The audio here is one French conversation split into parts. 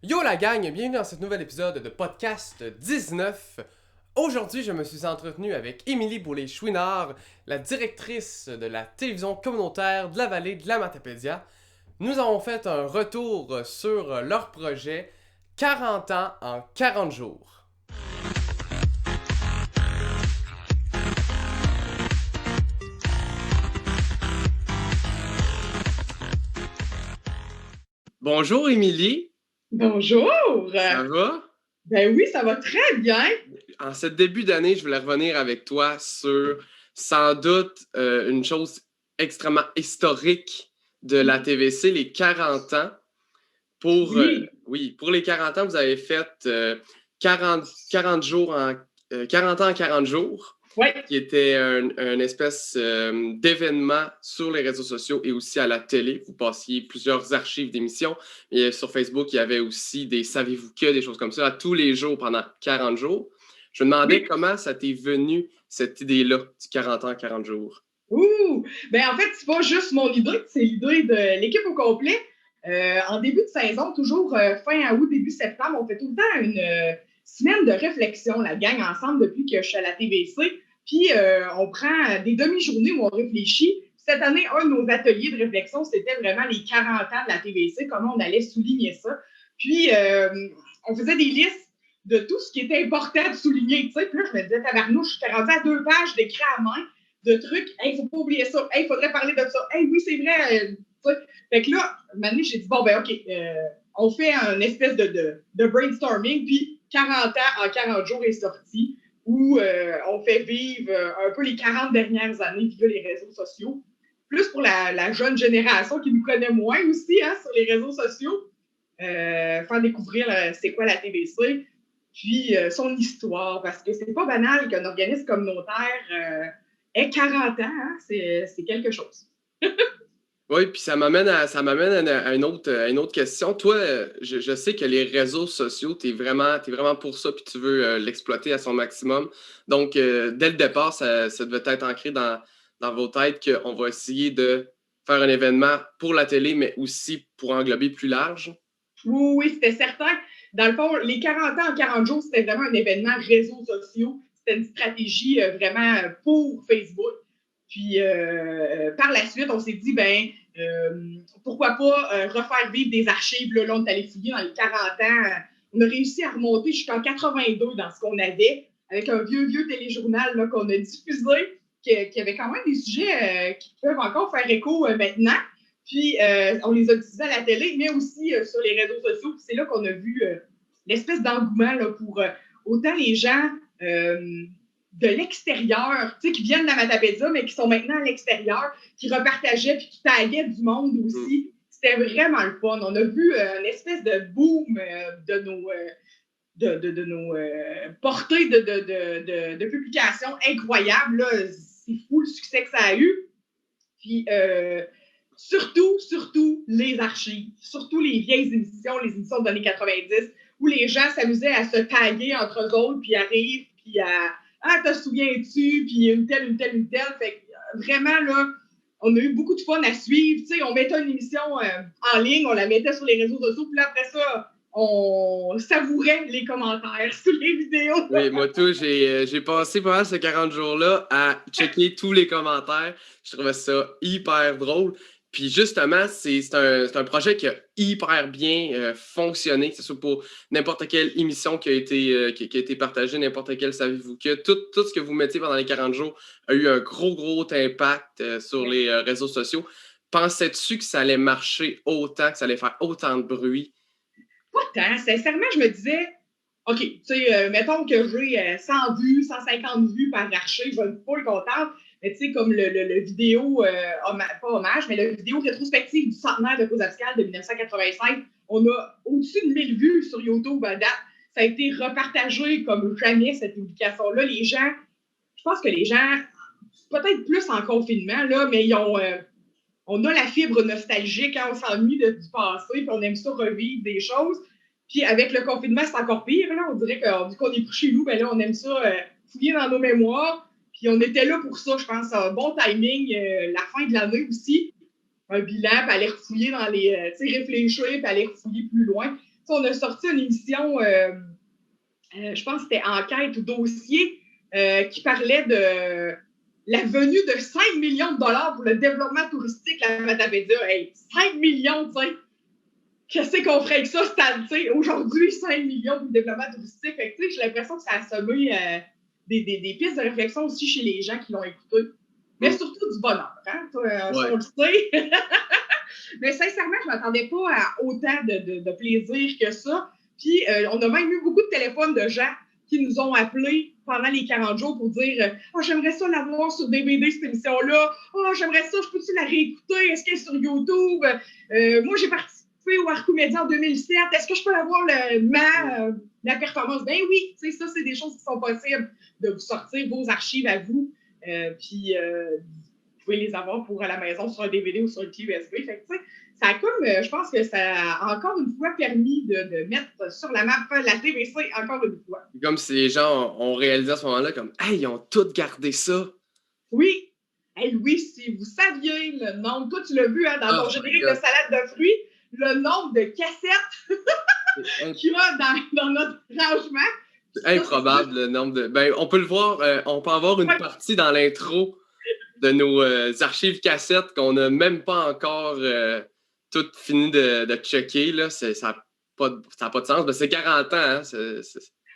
Yo la gang, bienvenue dans ce nouvel épisode de podcast 19. Aujourd'hui, je me suis entretenu avec Émilie Boulay-Chouinard, la directrice de la télévision communautaire de la vallée de la Matapédia. Nous avons fait un retour sur leur projet 40 ans en 40 jours. Bonjour Émilie, Bonjour! ça va? Ben oui, ça va très bien. En ce début d'année, je voulais revenir avec toi sur sans doute une chose extrêmement historique de la TVC, les 40 ans. Oui, Oui, pour les 40 ans, vous avez fait 40 jours 40 ans en 40 jours, oui, qui était une espèce d'événement sur les réseaux sociaux et aussi à la télé. Vous passiez plusieurs archives d'émissions. Et sur Facebook, il y avait aussi des Savez-vous que, des choses comme ça, à tous les jours pendant 40 jours. Je me demandais oui. comment ça t'est venu, cette idée-là, du 40 ans, 40 jours. Ouh! Ben en fait, c'est pas juste mon idée, c'est l'idée de l'équipe au complet. En début de saison, toujours fin août, début septembre, on fait tout le temps une semaine de réflexion, la gang, ensemble, depuis que je suis à la TVC. Puis, on prend des demi-journées où on réfléchit. Cette année, un de nos ateliers de réflexion, c'était vraiment les 40 ans de la TVC, comment on allait souligner ça. Puis, on faisait des listes de tout ce qui était important de souligner. Tu sais, puis là, je me disais, tabarnouche, j'étais rendue à 2 pages d'écrit à main de trucs. Hey, faut pas oublier ça. Hey, faudrait parler de ça. Hey, oui, c'est vrai. Fait que là, maintenant, j'ai dit, bon, ben, OK, on fait un espèce de brainstorming, puis 40 ans en 40 jours est sorti, où on fait vivre un peu les 40 dernières années via les réseaux sociaux. Plus pour la jeune génération qui nous connaît moins aussi hein, sur les réseaux sociaux, faire découvrir c'est quoi la TVC, puis son histoire, parce que c'est pas banal qu'un organisme communautaire ait 40 ans, hein, c'est quelque chose. Oui, puis ça m'amène à une autre question. Toi, je sais que les réseaux sociaux, t'es vraiment pour ça, puis tu veux l'exploiter à son maximum. Donc, dès le départ, ça devait être ancré dans vos têtes qu'on va essayer de faire un événement pour la télé, mais aussi pour englober plus large. Oui, oui, c'était certain. Dans le fond, les 40 ans en 40 jours, c'était vraiment un événement réseaux sociaux. C'était une stratégie vraiment pour Facebook. Puis par la suite, on s'est dit, ben, pourquoi pas refaire vivre des archives. Là, on est allé fouiller dans les 40 ans. On a réussi à remonter jusqu'en 82 dans ce qu'on avait, avec un vieux téléjournal là, qu'on a diffusé, qui avait quand même des sujets qui peuvent encore faire écho maintenant. Puis, on les a diffusés à la télé, mais aussi sur les réseaux sociaux. Puis c'est là qu'on a vu l'espèce d'engouement là, pour autant les gens de l'extérieur, tu sais, qui viennent de la Matapédia, mais qui sont maintenant à l'extérieur, qui repartageaient puis qui taguaient du monde Mm. aussi. C'était vraiment le fun. On a vu une espèce de boom de nos portées de publications incroyables. Là. C'est fou le succès que ça a eu. Puis surtout les archives, surtout les vieilles émissions, les émissions des années 90, où les gens s'amusaient à se taguer entre eux autres, puis arrivent, puis à Ah, te souviens-tu, puis une telle, une telle, une telle. Fait que vraiment, là, on a eu beaucoup de fun à suivre. Tu sais, on mettait une émission en ligne, on la mettait sur les réseaux sociaux, puis là, après ça, on savourait les commentaires sous les vidéos. Oui, moi tout, j'ai passé pas mal ces 40 jours-là à checker tous les commentaires. Je trouvais ça hyper drôle. Puis justement, c'est un projet qui a hyper bien fonctionné, que ce soit pour n'importe quelle émission qui a été partagée, n'importe quelle savez-vous que tout ce que vous mettiez pendant les 40 jours a eu un gros impact sur Ouais. les réseaux sociaux. Pensais-tu que ça allait marcher autant, que ça allait faire autant de bruit? Pas tant. Sincèrement, je me disais, OK, tu sais, mettons que j'ai 100 vues, 150 vues par archive, je vais être full contente. Mais tu sais, comme le vidéo, pas hommage, mais le vidéo rétrospective du centenaire de Cause Abscale de 1985, on a au-dessus de 1000 vues sur YouTube à date. Ça a été repartagé comme jamais, cette publication-là. Les gens, je pense que les gens, peut-être plus en confinement, là, mais on a la fibre nostalgique, hein, on s'ennuie du passé, puis on aime ça revivre des choses. Puis avec le confinement, c'est encore pire. Là. On dirait que vu qu'on est plus chez nous, ben là, on aime ça fouiller dans nos mémoires. Puis on était là pour ça, je pense. Un bon timing, la fin de l'année aussi. Un bilan, puis aller refouiller dans les. Tu sais, réfléchir, puis aller refouiller plus loin. on a sorti une émission, je pense que c'était Enquête ou Dossier, qui parlait de la venue de 5 millions de dollars pour le développement touristique à la Matapédia. Hey, 5 millions, tu sais! Qu'est-ce qu'on ferait avec ça, aujourd'hui, 5 millions pour le développement touristique. Fait que, j'ai l'impression que ça a semé des pistes de réflexion aussi chez les gens qui l'ont écouté. Mais surtout du bonheur, hein? On le sait. Mais sincèrement, je ne m'attendais pas à autant de plaisir que ça. Puis, on a même eu beaucoup de téléphones de gens qui nous ont appelés pendant les 40 jours pour dire « Oh, j'aimerais ça l'avoir sur DVD, cette émission-là. Oh, j'aimerais ça, je peux-tu la réécouter? Est-ce qu'elle est sur YouTube? Moi, j'ai participé au Arcomédia en 2007. Est-ce que je peux avoir la performance? » Ben oui, ça, c'est des choses qui sont possibles de vous sortir vos archives à vous. Puis, vous pouvez les avoir pour à la maison sur un DVD ou sur une clé USB. Fait que, ça a comme, je pense que ça a encore une fois permis de mettre sur la map la TVC encore une fois. Comme si les gens ont réalisé à ce moment-là, comme, hey, ils ont tous gardé ça. Oui. Hey, Louis, si vous saviez le nombre, toi, tu l'as vu hein, dans ton générique de salade de fruits, le nombre de cassettes qu'il y a dans notre rangement. C'est improbable le nombre de. Ben, on peut le voir, on peut avoir une partie dans l'intro de nos archives cassettes qu'on n'a même pas encore toutes fini de checker. Là. Ça n'a pas de sens. Ben, c'est 40 ans. Hein.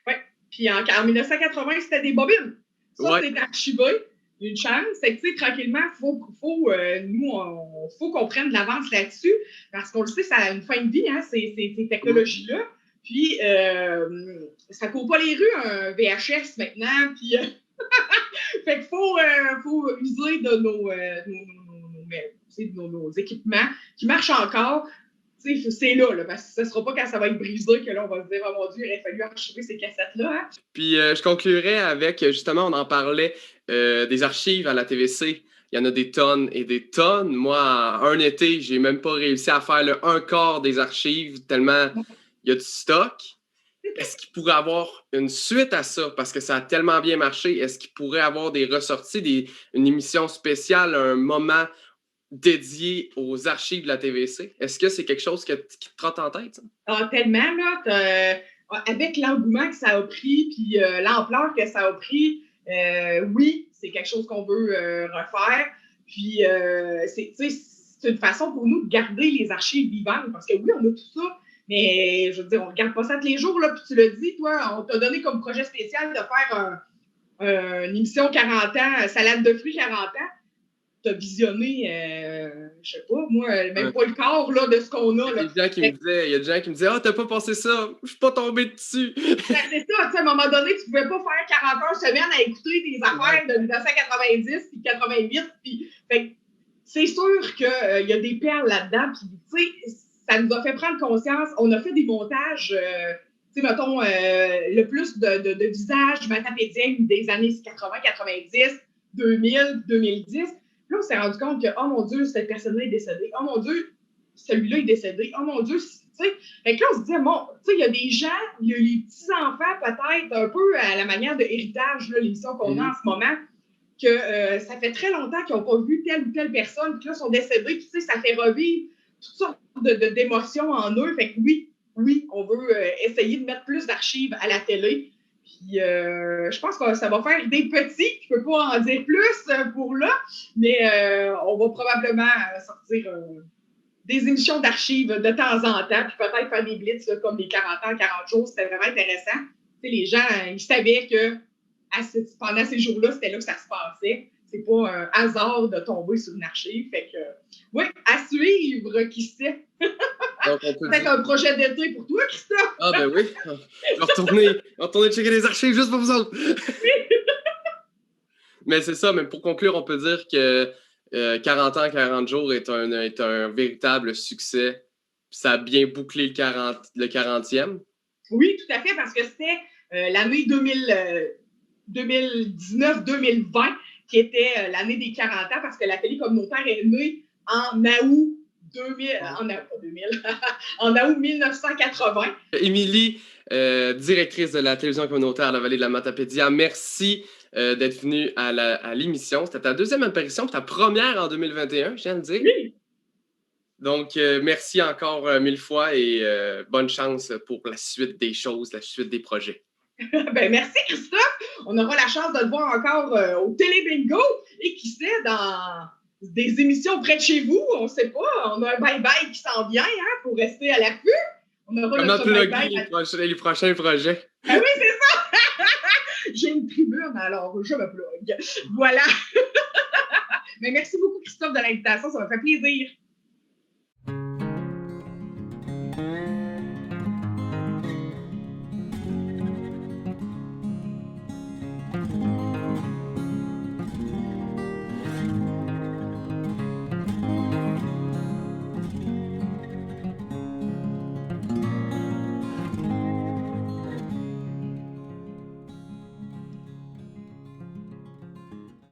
Oui. Puis en 1980, c'était des bobines. Ça, c'est archivé. Une chance. C'est que, tranquillement, faut qu'on prenne de l'avance là-dessus parce qu'on le sait, ça a une fin de vie, hein, ces technologies-là. Puis, ça court pas les rues, un VHS maintenant. Puis, fait qu'il faut user de nos équipements qui marchent encore. C'est là, parce que ce ne sera pas quand ça va être brisé que là, on va se dire « Oh mon Dieu, il aurait fallu archiver ces cassettes-là. Hein? » Puis, je conclurai avec, justement, on en parlait, des archives à la TVC. Il y en a des tonnes et des tonnes. Moi, un été, j'ai même pas réussi à faire le un quart des archives tellement il y a du stock. Est-ce qu'il pourrait avoir une suite à ça? Parce que ça a tellement bien marché. Est-ce qu'il pourrait avoir des ressorties, une émission spéciale, un moment dédié aux archives de la TVC? Est-ce que c'est quelque chose qui te trotte en tête? Ça? Ah, tellement, là. Avec l'engouement que ça a pris, puis l'ampleur que ça a pris, oui, c'est quelque chose qu'on veut refaire. Puis, c'est une façon pour nous de garder les archives vivantes. Parce que oui, on a tout ça. Mais, je veux dire, on ne regarde pas ça tous les jours, là, puis tu l'as dit, toi, on t'a donné comme projet spécial de faire une émission 40 ans, salade de fruits 40 ans. Tu as visionné, je sais pas, moi, même pas le corps là, de ce qu'on a. Là. Il y a des gens qui me disaient « Ah, t'as pas pensé ça, je suis pas tombé dessus. » C'est ça, tu sais, à un moment donné, tu pouvais pas faire 40 heures semaine à écouter des affaires de 1990 puis 88. Puis, c'est sûr qu'il y a des perles là-dedans, puis tu sais, ça nous a fait prendre conscience. On a fait des montages, tu sais, mettons, le plus de visages matapédiens des années 80, 90, 2000, 2010. Là, on s'est rendu compte que, oh mon Dieu, cette personne-là est décédée. Oh mon Dieu, celui-là est décédé. Oh mon Dieu, tu sais. Fait que là, on se disait, bon, tu sais, il y a des gens, il y a les petits-enfants peut-être, un peu à la manière de héritage, l'émission qu'on a en ce moment, que ça fait très longtemps qu'ils n'ont pas vu telle ou telle personne, puis là, ils sont décédés, puis tu sais, ça fait revivre toutes sortes d'émotions en eux. Fait que oui, on veut essayer de mettre plus d'archives à la télé. Puis je pense que ça va faire des petits. Je ne peux pas en dire plus pour là, mais on va probablement sortir des émissions d'archives de temps en temps, puis peut-être faire des blitz là, comme les 40 ans, 40 jours. C'était vraiment intéressant. Tu sais, les gens, ils savaient que pendant ces jours-là, c'était là que ça se passait. C'est pas un hasard de tomber sur une archive. Fait que, oui, à suivre, qui sait. Peut-être un projet d'été pour toi, Christophe. Ah, ben oui. Je vais retourner checker les archives juste pour vous autres. Mais c'est ça, mais pour conclure, on peut dire que 40 ans, 40 jours est un véritable succès. Ça a bien bouclé le 40e. Oui, tout à fait, parce que c'était l'année 2019-2020 qui était l'année des 40 ans, parce que la télé communautaire est née en août 1980. Émilie, directrice de la télévision communautaire à la Vallée de la Matapédia, merci d'être venue à l'émission. C'était ta deuxième apparition, ta première en 2021, je viens de dire. Oui. Donc, merci encore 1000 fois et bonne chance pour la suite des choses, la suite des projets. Ben, merci, Christophe. On aura la chance de le voir encore au Télé-Bingo et qui sait, dans des émissions près de chez vous. On ne sait pas. On a un bye-bye qui s'en vient pour rester à l'affût. On aura Comment notre bye-bye. les prochains projets? Ah oui, c'est ça! J'ai une tribune, alors je me plug. Voilà. Mais merci beaucoup, Christophe, de l'invitation. Ça m'a fait plaisir.